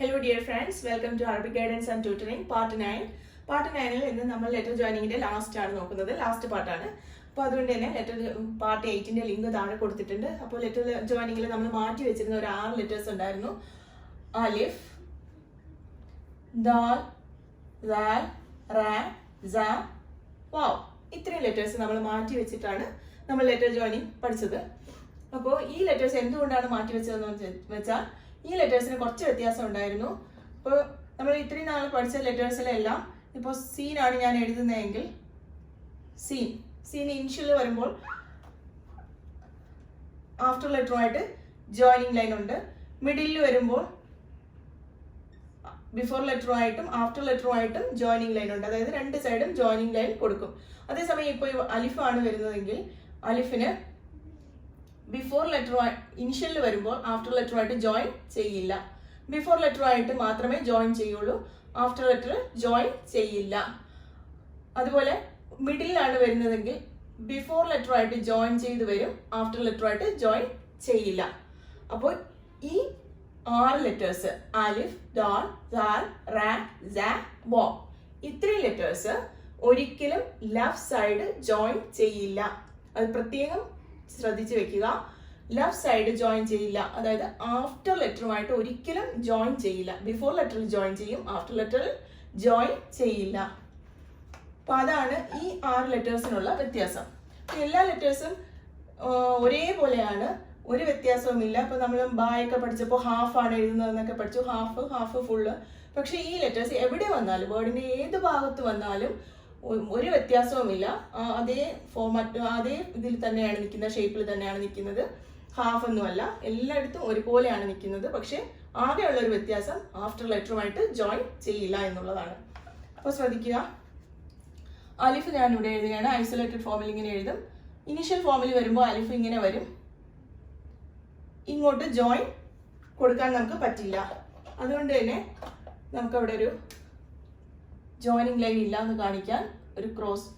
Hello dear friends, welcome to Arabic Guidance and Tutoring Part 9. Part 9-ൽ ഇന്ന് നമ്മൾ letter ജോയിനിങ്ങിന്റെ last ആണ് നോക്കുന്നത്. Last പാർട്ടാണ്. അപ്പോൾ അതുകൊണ്ട് തന്നെ ലെറ്റർ പാർട്ട് 8ന്റെ ലിങ്ക് താഴെ കൊടുത്തിട്ടുണ്ട്. അപ്പോൾ ലെറ്റർ ജോയിനിങ്ങിൽ നമ്മൾ മാറ്റി വെച്ചിരുന്ന ഒരു 6 ലെറ്റേഴ്സ് ഉണ്ടായിരുന്നു. അലിഫ്, ദാൽ, ദാൽ, റാ, സ, വാവ്. ഇത്രയും ലെറ്റേഴ്സ് നമ്മൾ മാറ്റി വെച്ചിട്ടാണ് നമ്മൾ ലെറ്റർ ജോയിനിങ് പഠിച്ചത്. അപ്പോൾ ഈ ലെറ്റേഴ്സ് എന്തുകൊണ്ടാണ് മാറ്റി വെച്ചതെന്ന് വെച്ചാൽ ഈ ലെറ്റേഴ്സിന് കുറച്ച് വ്യത്യാസം ഉണ്ടായിരുന്നു. അപ്പോൾ നമ്മൾ ഇത്രയും നാൾ പഠിച്ച ലെറ്റേഴ്സിലെല്ലാം ഇപ്പോൾ സീനാണ് ഞാൻ എഴുതുന്നതെങ്കിൽ സീൻ ഇനിഷ്യൽ വരുമ്പോൾ ആഫ്റ്റർ ലെറ്ററുമായിട്ട് ജോയിനിങ് ലൈൻ ഉണ്ട്. മിഡിലിൽ വരുമ്പോൾ ബിഫോർ ലെറ്ററുമായിട്ടും ആഫ്റ്റർ ലെറ്ററുമായിട്ടും ജോയിനിങ് ലൈൻ ഉണ്ട്. അതായത് രണ്ട് സൈഡും ജോയിനിങ് ലൈൻ കൊടുക്കും. അതേസമയം ഇപ്പോൾ അലിഫാണ് വരുന്നതെങ്കിൽ അലിഫിന് ബിഫോർ ലെറ്റർ ഇനിഷ്യലിൽ വരുമ്പോൾ ആഫ്റ്റർ ലെറ്ററുമായിട്ട് ജോയിൻ ചെയ്യില്ല. ബിഫോർ ലെറ്ററുമായിട്ട് മാത്രമേ ജോയിൻ ചെയ്യുള്ളൂ, ആഫ്റ്റർ ലെറ്റർ ജോയിൻ ചെയ്യില്ല. അതുപോലെ മിഡിലാണ് വരുന്നതെങ്കിൽ ബിഫോർ ലെറ്ററുമായിട്ട് ജോയിൻ ചെയ്ത് വരും, ആഫ്റ്റർ ലെറ്ററുമായിട്ട് ജോയിൻ ചെയ്യില്ല. അപ്പോൾ ഈ 6 ലെറ്റേഴ്സ് അലിഫ്, ദാൽ, ദാൽ, റാ, സ, വ ഇത്രയും ലെറ്റേഴ്സ് ഒരിക്കലും ലെഫ്റ്റ് സൈഡ് ജോയിൻ ചെയ്യില്ല. അത് പ്രത്യേകം ശ്രദ്ധിച്ചു വെക്കുക. ലെഫ്റ്റ് സൈഡ് ജോയിൻ ചെയ്യില്ല, അതായത് ആഫ്റ്റർ ലെറ്ററുമായിട്ട് ഒരിക്കലും ജോയിൻ ചെയ്യില്ല. ബിഫോർ ലെറ്ററിൽ ജോയിൻ ചെയ്യും, ആഫ്റ്റർ ലെറ്ററിൽ ജോയിൻ ചെയ്യില്ല. അപ്പൊ അതാണ് ഈ 6 ലെറ്റേഴ്സിനുള്ള വ്യത്യാസം. എല്ലാ ലെറ്റേഴ്സും ഒരേപോലെയാണ്, ഒരു വ്യത്യാസവുമില്ല. ഇപ്പൊ നമ്മൾ ബായൊക്കെ പഠിച്ചപ്പോൾ ഹാഫ് ആണ് എഴുതുന്നതെന്നൊക്കെ പഠിച്ചു, ഹാഫ് ഫുള്ള്. പക്ഷെ ഈ ലെറ്റേഴ്സ് എവിടെ വന്നാലും വേർഡിന്റെ ഏത് ഭാഗത്ത് വന്നാലും ഒരു വ്യത്യാസവുമില്ല. അതേ ഫോർമാറ്റ്, അതേ ഇതിൽ തന്നെയാണ് നിൽക്കുന്നത്, ഷേപ്പിൽ തന്നെയാണ് നിൽക്കുന്നത്. ഹാഫ് ഒന്നുമല്ല, എല്ലായിടത്തും ഒരുപോലെയാണ് നിൽക്കുന്നത്. പക്ഷെ ആകെയുള്ള ഒരു വ്യത്യാസം ആഫ്റ്റർ ലെറ്ററുമായിട്ട് ജോയിൻ ചെയ്യില്ല എന്നുള്ളതാണ്. അപ്പോൾ ശ്രദ്ധിക്കുക. അലിഫ് ഞാൻ ഇവിടെ എഴുതുകയാണ്. ഐസൊലേറ്റഡ് ഫോമിൽ ഇങ്ങനെ എഴുതും. ഇനിഷ്യൽ ഫോമിൽ വരുമ്പോൾ അലിഫ് ഇങ്ങനെ വരും. ഇങ്ങോട്ട് ജോയിൻ കൊടുക്കാൻ നമുക്ക് പറ്റില്ല. അതുകൊണ്ട് തന്നെ നമുക്കവിടെ ഒരു ജോയിനിങ് ലൈൻ ഇല്ല എന്ന് കാണിക്കാൻ ഒരു ക്രോസ്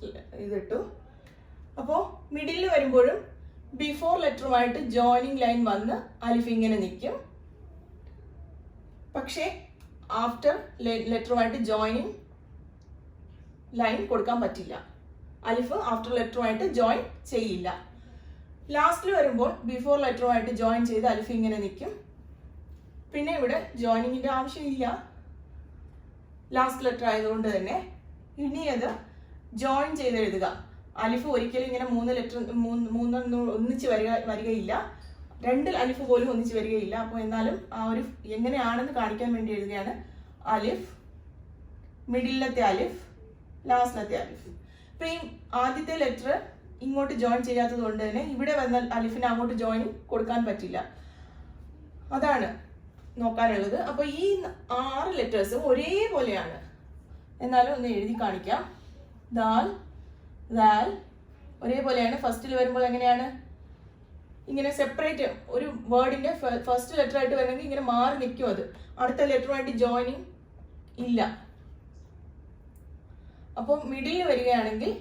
ഇതിട്ടു. അപ്പോൾ മിഡിലിൽ വരുമ്പോഴും ബിഫോർ ലെറ്ററുമായിട്ട് ജോയിനിങ് ലൈൻ വന്ന് അലിഫ് ഇങ്ങനെ നിൽക്കും. പക്ഷേ ആഫ്റ്റർ ലെറ്ററുമായിട്ട് ജോയിനിങ് ലൈൻ കൊടുക്കാൻ പറ്റില്ല. അലിഫ് ആഫ്റ്റർ ലെറ്ററുമായിട്ട് ജോയിൻ ചെയ്യില്ല. ലാസ്റ്റിൽ വരുമ്പോൾ ബിഫോർ ലെറ്ററുമായിട്ട് ജോയിൻ ചെയ്ത് അലിഫ് ഇങ്ങനെ നിൽക്കും. പിന്നെ ഇവിടെ ജോയിനിങ്ങിന്റെ ആവശ്യമില്ല, ലാസ്റ്റ് ലെറ്റർ ആയതുകൊണ്ട് തന്നെ. ഇനി അത് ജോയിൻ ചെയ്ത് എഴുതുക. അലിഫ് ഒരിക്കലും ഇങ്ങനെ 3 ലെറ്റർ ഒന്നിച്ച് വരികയില്ല, 2 അലിഫ് പോലും ഒന്നിച്ച് വരികയില്ല. അപ്പോൾ എന്നാലും ആ ഒരു എങ്ങനെയാണെന്ന് കാണിക്കാൻ വേണ്ടി എഴുതുകയാണ്. അലിഫ്, മിഡിലത്തെ അലിഫ്, ലാസ്റ്റിലത്തെ അലിഫ്. ഇപ്പൊ ഈ ആദ്യത്തെ ലെറ്റർ ഇങ്ങോട്ട് ജോയിൻ ചെയ്യാത്തത് കൊണ്ട് തന്നെ ഇവിടെ വന്നാൽ അലിഫിന് അങ്ങോട്ട് ജോയിൻ കൊടുക്കാൻ പറ്റില്ല. അതാണ് നോക്കാനുള്ളത്. അപ്പൊ ഈ 6 ലെറ്റേഴ്സും ഒരേപോലെയാണ്. എന്നാലും ഒന്ന് എഴുതി കാണിക്കാം. ദാൽ, ദാൽ ഒരേപോലെയാണ്. ഫസ്റ്റിൽ വരുമ്പോൾ എങ്ങനെയാണ്? ഇങ്ങനെ സെപ്പറേറ്റ് ഒരു വേർഡിന്റെ ഫസ്റ്റ് ലെറ്റർ ആയിട്ട് വരണമെങ്കിൽ ഇങ്ങനെ മാറി നിൽക്കും. അത് അടുത്ത ലെറ്ററുമായിട്ട് ജോയിനിങ് ഇല്ല. അപ്പോൾ മിഡിലിൽ വരികയാണെങ്കിൽ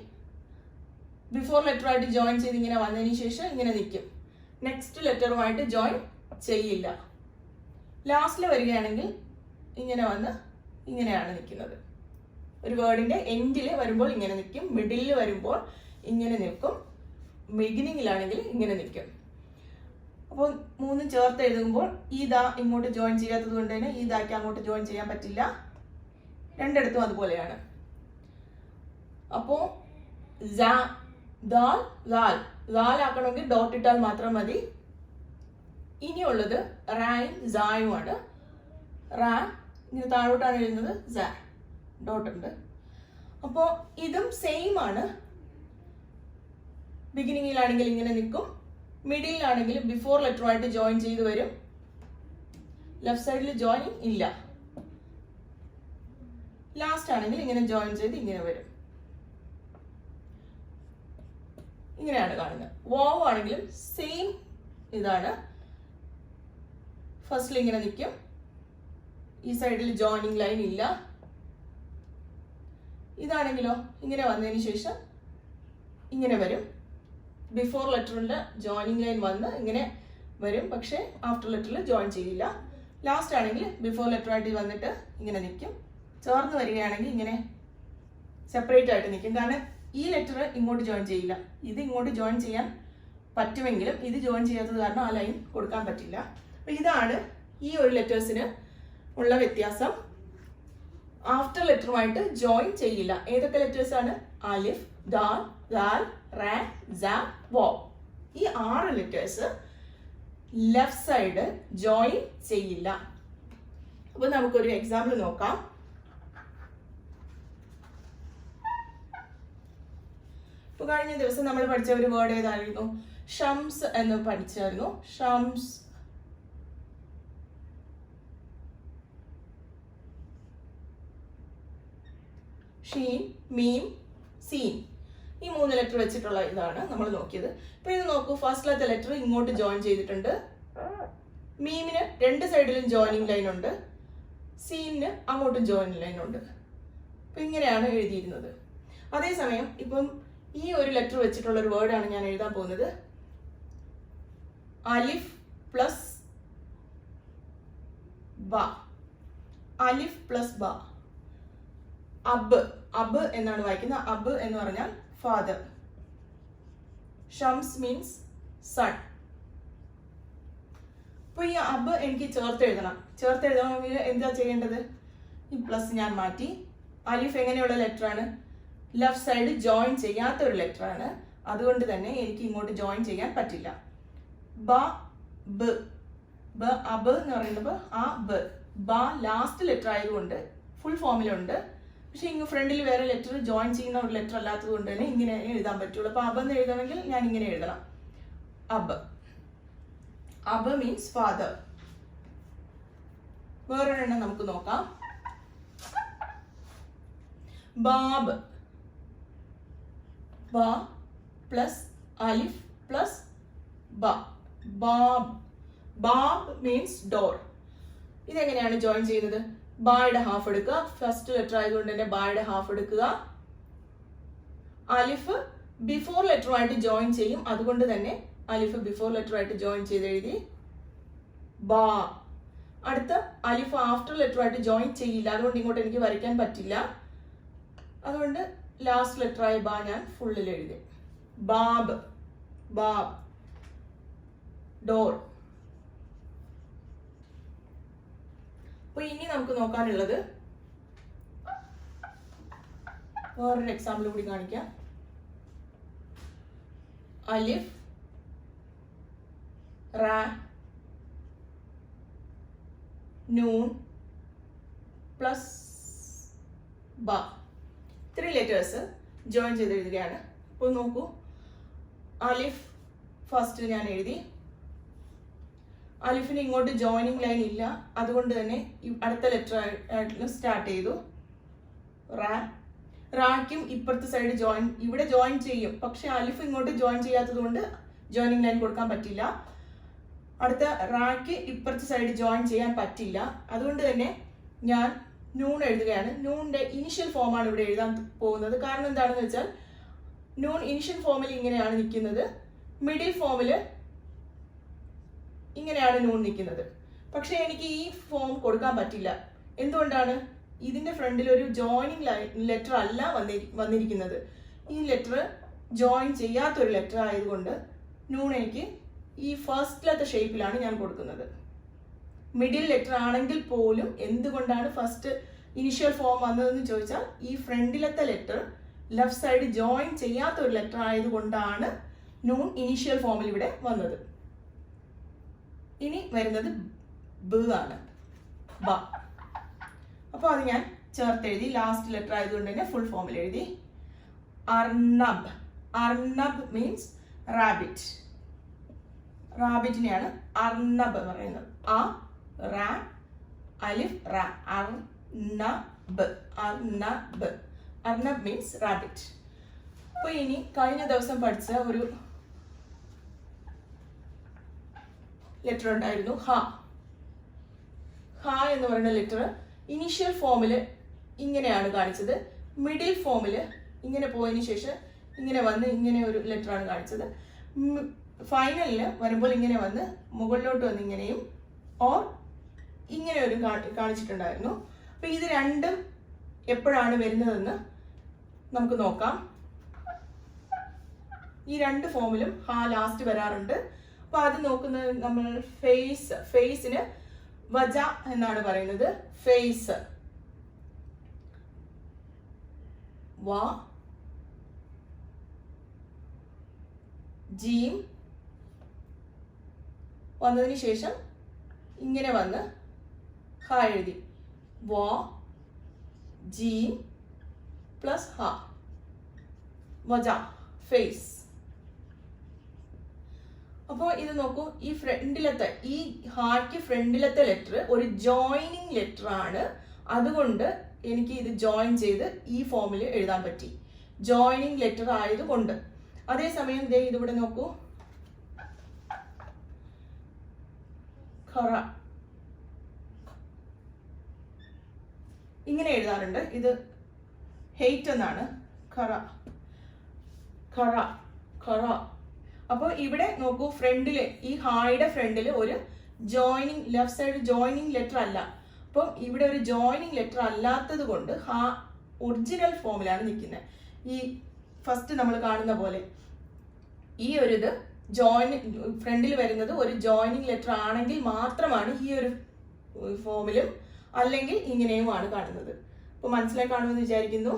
ബിഫോർ ലെറ്ററുമായിട്ട് ജോയിൻ ചെയ്ത് ഇങ്ങനെ വന്നതിന് ശേഷം ഇങ്ങനെ നിൽക്കും. നെക്സ്റ്റ് ലെറ്ററുമായിട്ട് ജോയിൻ ചെയ്യില്ല. ലാസ്റ്റിൽ വരികയാണെങ്കിൽ ഇങ്ങനെ വന്ന് ഇങ്ങനെയാണ് നിൽക്കുന്നത്. ഒരു വേർഡിന്റെ എൻഡിൽ വരുമ്പോൾ ഇങ്ങനെ നിൽക്കും, മിഡിലിൽ വരുമ്പോൾ ഇങ്ങനെ നിൽക്കും, ബിഗിനിങ്ങിലാണെങ്കിൽ ഇങ്ങനെ നിൽക്കും. അപ്പോൾ 3 ചേർത്ത് എഴുതുമ്പോൾ ഈ ദാ ഇങ്ങോട്ട് ജോയിൻ ചെയ്യാത്തത് കൊണ്ട് തന്നെ ഈ ദാക്ക് അങ്ങോട്ട് ജോയിൻ ചെയ്യാൻ പറ്റില്ല. രണ്ടിടത്തും അതുപോലെയാണ്. അപ്പോൾ ദാൽ ആക്കണമെങ്കിൽ ഡോട്ട് ഇട്ടാൽ മാത്രം മതി. ഇനിയുള്ളത് റായും സായുമാണ്. റാ ഇങ്ങനെ താഴോട്ടാണ് എഴുതുന്നത്, സാ ഡോട്ട് ഉണ്ട്. അപ്പോൾ ഇതും സെയിം ആണ്. ബിഗിനിങ്ങിലാണെങ്കിൽ ഇങ്ങനെ നിൽക്കും, മിഡിലാണെങ്കിൽ ബിഫോർ ലെറ്ററുമായിട്ട് ജോയിൻ ചെയ്ത് വരും. ലെഫ്റ്റ് സൈഡിൽ ജോയിനിങ് ഇല്ല. ലാസ്റ്റ് ആണെങ്കിൽ ഇങ്ങനെ ജോയിൻ ചെയ്ത് ഇങ്ങനെ വരും. ഇങ്ങനെയാണ് കാണുന്നത്. വാവ് ആണെങ്കിലും സെയിം ഇതാണ്. ഫസ്റ്റിൽ ഇങ്ങനെ നിൽക്കും, ഈ സൈഡിൽ ജോയിനിങ് ലൈൻ ഇല്ല. ഇതാണെങ്കിലോ ഇങ്ങനെ വന്നതിന് ശേഷം ഇങ്ങനെ വരും. ബിഫോർ ലെറ്ററിന്റെ ജോയിനിങ് ലൈൻ വന്ന് ഇങ്ങനെ വരും, പക്ഷേ ആഫ്റ്റർ ലെറ്ററിൽ ജോയിൻ ചെയ്യില്ല. ലാസ്റ്റ് ആണെങ്കിൽ ബിഫോർ ലെറ്റർ ആയിട്ട് വന്നിട്ട് ഇങ്ങനെ നിൽക്കും. ചേർന്ന് വരികയാണെങ്കിൽ ഇങ്ങനെ സെപ്പറേറ്റ് ആയിട്ട് നിൽക്കും. കാരണം ഈ ലെറ്റർ ഇങ്ങോട്ട് ജോയിൻ ചെയ്യില്ല. ഇത് ഇങ്ങോട്ട് ജോയിൻ ചെയ്യാൻ പറ്റുമെങ്കിലും ഇത് ജോയിൻ ചെയ്യാത്തത് കാരണം ആ ലൈൻ കൊടുക്കാൻ പറ്റില്ല. അപ്പോൾ ഇതാണ് ഈ ഒരു ലെറ്റേഴ്സിന് ഉള്ള വ്യത്യാസം. ആഫ്റ്റർ ലെറ്ററുമായിട്ട് ജോയിൻ ചെയ്യില്ല. ഏതൊക്കെ ലെറ്റേഴ്സ് ആണ്? അലിഫ്, ദാൽ, ദാൽ, റാ, സ, വോ. ഈ 6 ലെറ്റേഴ്സ് ലെഫ്റ്റ് സൈഡ് ജോയിൻ ചെയ്യില്ല. അപ്പോൾ നമുക്കൊരു എക്സാമ്പിൾ നോക്കാം. ഇപ്പോൾ കഴിഞ്ഞ ദിവസം നമ്മൾ പഠിച്ച ഒരു വേർഡ് ഏതായിരുന്നു? ഷംസ് എന്ന് പഠിച്ചായിരുന്നു. ഷംസ്. ഷീൻ, മീം, സീൻ. ഈ 3 ലെറ്റർ വെച്ചിട്ടുള്ള ഇതാണ് നമ്മൾ നോക്കിയത്. ഇപ്പൊ ഇത് നോക്കൂ, ഫസ്റ്റിലത്തെ ലെറ്റർ ഇങ്ങോട്ട് ജോയിൻ ചെയ്തിട്ടുണ്ട്. മീമിന് 2 സൈഡിലും ജോയിനിങ് ലൈൻ ഉണ്ട്. സീനിന് അങ്ങോട്ടും ജോയിനിങ് ലൈൻ ഉണ്ട്. അപ്പൊ ഇങ്ങനെയാണ് എഴുതിയിരുന്നത്. അതേസമയം ഇപ്പം ഈ ഒരു ലെറ്റർ വെച്ചിട്ടുള്ള ഒരു വേർഡാണ് ഞാൻ എഴുതാൻ പോകുന്നത്. അലിഫ് പ്ലസ് ബ. അലിഫ് പ്ലസ് ബ. അബ്. അബ് എന്നാണ് വായിക്കുന്നത്. അബ് എന്ന് പറഞ്ഞാൽ ഫാദർ. Shams means sun. അപ്പൊ ഈ അബ് എനിക്ക് ചേർത്തെഴുതണമെങ്കിൽ എന്താ ചെയ്യേണ്ടത്? ഈ പ്ലസ് ഞാൻ മാറ്റി. അലിഫ് എങ്ങനെയുള്ള ലെറ്റർ ആണ്? ലെഫ്റ്റ് സൈഡ് ജോയിൻ ചെയ്യാത്ത ഒരു ലെറ്റർ ആണ്. അതുകൊണ്ട് തന്നെ എനിക്ക് ഇങ്ങോട്ട് ജോയിൻ ചെയ്യാൻ പറ്റില്ല. ബ, ബ്. ബ, അബ് എന്ന് പറയുന്നത് ആ ബ്. ബ ലാസ്റ്റ് ലെറ്റർ ആയതുകൊണ്ട് ഫുൾ ഫോമിലുണ്ട്. പക്ഷെ ഇങ്ങ് ഫ്രണ്ടിൽ വേറെ ലെറ്റർ ജോയിൻ ചെയ്യുന്ന ഒരു ലെറ്റർ അല്ലാത്തത് കൊണ്ട് തന്നെ ഇങ്ങനെ എഴുതാൻ പറ്റുള്ളൂ. അപ്പൊ അബ് എന്ന് എഴുതണമെങ്കിൽ ഞാൻ ഇങ്ങനെ എഴുതണം. അബ്. അബ് മീൻസ് ഫാദർ. വേറൊരെണ്ണം നമുക്ക് നോക്കാം. ബാബ്. ബ പ്ലസ് അലിഫ് പ്ലസ് ബ. ബാബ്. ബാബ് മീൻസ് ഡോർ. ഇതെങ്ങനെയാണ് ജോയിൻ ചെയ്യുന്നത്? ബായുടെ ഹാഫ് എടുക്കുക. ഫസ്റ്റ് ലെറ്റർ ആയതുകൊണ്ട് തന്നെ ബായുടെ ഹാഫ് എടുക്കുക. അലിഫ് ബിഫോർ ലെറ്ററുമായിട്ട് ജോയിൻ ചെയ്യും. അതുകൊണ്ട് തന്നെ അലിഫ് ബിഫോർ ലെറ്ററുമായിട്ട് ജോയിൻ ചെയ്ത് എഴുതി ബാ. അടുത്ത അലിഫ് ആഫ്റ്റർ ലെറ്ററുമായിട്ട് ജോയിൻ ചെയ്യില്ല. അതുകൊണ്ട് ഇങ്ങോട്ട് എനിക്ക് വരയ്ക്കാൻ പറ്റില്ല. അതുകൊണ്ട് ലാസ്റ്റ് ലെറ്റർ ആയ ബാ ഞാൻ ഫുള്ളിൽ എഴുതി. ബാബ്. ബാബ്. ഡോർ. അപ്പൊ ഇനി നമുക്ക് നോക്കാനുള്ളത് വേറൊരു എക്സാമ്പിൾ കൂടി കാണിക്കാം. അലിഫ്, റാ, നൂൻ പ്ലസ് ബ. 3 ലെറ്റേഴ്സ് ജോയിൻ ചെയ്ത് എഴുതുകയാണ്. അപ്പോൾ നോക്കൂ, അലിഫ് ഫസ്റ്റ് ഞാൻ എഴുതി. അലിഫിന് ഇങ്ങോട്ട് ജോയിനിങ് ലൈൻ ഇല്ല. അതുകൊണ്ട് തന്നെ അടുത്ത ലെറ്റർ ആയിട്ട് സ്റ്റാർട്ട് ചെയ്തു. റാ. റാക്കും ഇപ്പുറത്തെ സൈഡ് ഇവിടെ ജോയിൻ ചെയ്യും. പക്ഷെ അലിഫ് ഇങ്ങോട്ട് ജോയിൻ ചെയ്യാത്തത് കൊണ്ട് ജോയിനിങ് ലൈൻ കൊടുക്കാൻ പറ്റില്ല. അടുത്ത റാക്ക് ഇപ്പുറത്തെ സൈഡ് ജോയിൻ ചെയ്യാൻ പറ്റില്ല. അതുകൊണ്ട് തന്നെ ഞാൻ നൂൺ എഴുതുകയാണ്. നൂണിന്റെ ഇനിഷ്യൽ ഫോമാണ് ഇവിടെ എഴുതാൻ പോകുന്നത്. കാരണം എന്താണെന്ന് വെച്ചാൽ നൂൺ ഇനിഷ്യൽ ഫോമിൽ ഇങ്ങനെയാണ് നിൽക്കുന്നത്. മിഡിൽ ഫോമിൽ ഇങ്ങനെയാണ് നൂൺ നിൽക്കുന്നത്. പക്ഷെ എനിക്ക് ഈ ഫോം കൊടുക്കാൻ പറ്റില്ല. എന്തുകൊണ്ടാണ്? ഇതിന്റെ ഫ്രണ്ടിൽ ഒരു ജോയിനിങ് ലെറ്റർ അല്ല വന്നിരിക്കുന്നത്. ഈ ലെറ്റർ ജോയിൻ ചെയ്യാത്തൊരു ലെറ്റർ ആയതുകൊണ്ട് നൂൺ എനിക്ക് ഈ ഫസ്റ്റിലത്തെ ഷേപ്പിലാണ് ഞാൻ കൊടുക്കുന്നത്. മിഡിൽ ലെറ്റർ ആണെങ്കിൽ പോലും എന്തുകൊണ്ടാണ് ഫസ്റ്റ് ഇനിഷ്യൽ ഫോം വന്നതെന്ന് ചോദിച്ചാൽ ഈ ഫ്രണ്ടിലത്തെ ലെറ്റർ ലെഫ്റ്റ് സൈഡ് ജോയിൻ ചെയ്യാത്ത ഒരു ലെറ്റർ ആയതുകൊണ്ടാണ് നൂൺ ഇനിഷ്യൽ ഫോമിൽ ഇവിടെ വന്നത്. ഇനി വരുന്നത് ബ ആണ്. ബ. അപ്പോൾ അത് ഞാൻ ചേർത്തെഴുതി. ലാസ്റ്റ് ലെറ്റർ ആയതുകൊണ്ട് തന്നെ ഫുൾ ഫോമിൽ എഴുതി. അർണബ്. Arnab means rabbit. റാബിറ്റിനെയാണ് അർണബ് എന്ന് പറയുന്നത്. അ, റാ, അലിഫ്, റാ. അർണബ്. അർണബ്. Arnab means rabbit. അപ്പോൾ ഇനി കഴിഞ്ഞ ദിവസം പഠിച്ച ഒരു ലെറ്റർ ഉണ്ടായിരുന്നു, ഹ. ഹ എന്ന് പറയുന്ന ലെറ്റർ ഇനീഷ്യൽ ഫോമിൽ ഇങ്ങനെയാണ് കാണിച്ചത്. മിഡിൽ ഫോമിൽ ഇങ്ങനെ പോയതിന് ശേഷം ഇങ്ങനെ വന്ന് ഇങ്ങനെ ഒരു ലെറ്ററാണ് കാണിച്ചത്. ഫൈനലിൽ വരുമ്പോൾ ഇങ്ങനെ വന്ന് മുകളിലോട്ട് വന്ന് ഇങ്ങനെയും ഓർ ഇങ്ങനെ ഒരു കാണിച്ചിട്ടുണ്ടായിരുന്നു. അപ്പൊ ഇത് രണ്ടും എപ്പോഴാണ് വരുന്നതെന്ന് നമുക്ക് നോക്കാം. ഈ രണ്ട് ഫോമിലും ഹാ ലാസ്റ്റ് വരാറുണ്ട്. അപ്പൊ അത് നോക്കുന്നത് നമ്മൾ ഫേസിന് വജ എന്നാണ് പറയുന്നത്. ഫേസ് വാ ജീം വന്നതിന് ശേഷം ഇങ്ങനെ വന്ന് ഹ എഴുതി. വാ ജീം പ്ലസ് ഹ വജ ഫേസ്. അപ്പോൾ ഇത് നോക്കൂ, ഈ ഫ്രണ്ടിലത്തെ ഈ ഹായ്ക്ക് ഫ്രണ്ടിലത്തെ ലെറ്റർ ഒരു ജോയിനിങ് ലെറ്റർ ആണ്. അതുകൊണ്ട് എനിക്ക് ഇത് ജോയിൻ ചെയ്ത് ഈ ഫോമിൽ എഴുതാൻ പറ്റി, ജോയിനിങ് ലെറ്റർ ആയതുകൊണ്ട്. അതേസമയം ദേ ഇതിവിടെ നോക്കൂ, ഖറ ഇങ്ങനെ എഴുതാറുണ്ട്. ഇത് ഹെയ്റ്റ് എന്നാണ്. ഖറ ഖറ ഖറ. അപ്പോൾ ഇവിടെ നോക്കൂ, ഫ്രണ്ടില് ഈ ഹായുടെ ഫ്രണ്ടിൽ ഒരു joining, left side joining letter അല്ല. അപ്പം ഇവിടെ ഒരു ജോയിനിങ് ലെറ്റർ അല്ലാത്തത് കൊണ്ട് ഹാ ഒറിജിനൽ ഫോമിലാണ് നിൽക്കുന്നത്. ഈ ഫസ്റ്റ് നമ്മൾ കാണുന്ന പോലെ ഈ ഒരു ഇത് ഫ്രണ്ടിൽ വരുന്നത് ഒരു ജോയിനിങ് ലെറ്റർ ആണെങ്കിൽ മാത്രമാണ് ഈ ഒരു ഫോമിലും, അല്ലെങ്കിൽ ഇങ്ങനെയുമാണ് കാണുന്നത്. അപ്പോൾ മനസ്സിലായി കാണുമെന്ന് വിചാരിക്കുന്നു.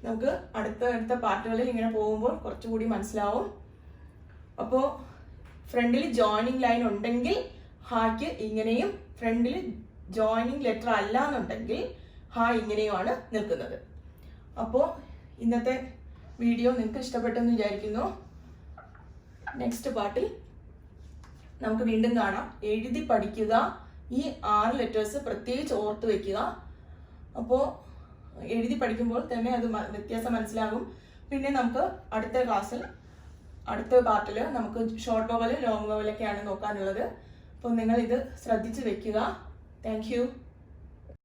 നമുക്ക് അടുത്ത പാർട്ടുകളിൽ ഇങ്ങനെ പോകുമ്പോൾ കുറച്ചുകൂടി മനസ്സിലാവും. അപ്പോൾ ഫ്രണ്ടിൽ ജോയിനിങ് ലൈൻ ഉണ്ടെങ്കിൽ ഹായ്ക്ക് ഇങ്ങനെയും, ഫ്രണ്ടിൽ ജോയിനിങ് ലെറ്റർ അല്ല എന്നുണ്ടെങ്കിൽ ഹാ ഇങ്ങനെയുമാണ് നിൽക്കുന്നത്. അപ്പോൾ ഇന്നത്തെ വീഡിയോ നിങ്ങൾക്ക് ഇഷ്ടപ്പെട്ടെന്ന് വിചാരിക്കുന്നു. നെക്സ്റ്റ് പാർട്ടിൽ നമുക്ക് വീണ്ടും കാണാം. എഴുതി പഠിക്കുക, ഈ 6 ലെറ്റേഴ്സ് പ്രത്യേകിച്ച് ഓർത്ത് വെക്കുക. അപ്പോൾ എഴുതി പഠിക്കുമ്പോൾ തന്നെ അത് വ്യത്യാസം മനസ്സിലാകും. പിന്നെ നമുക്ക് അടുത്ത ക്ലാസ്സിൽ, അടുത്ത പാർട്ടിൽ നമുക്ക് ഷോർട്ട് വവൽ ലോങ് വവലൊക്കെയാണ് നോക്കാനുള്ളത്. അപ്പോൾ നിങ്ങൾ ഇത് ശ്രദ്ധിച്ച് വെക്കുക. Thank you.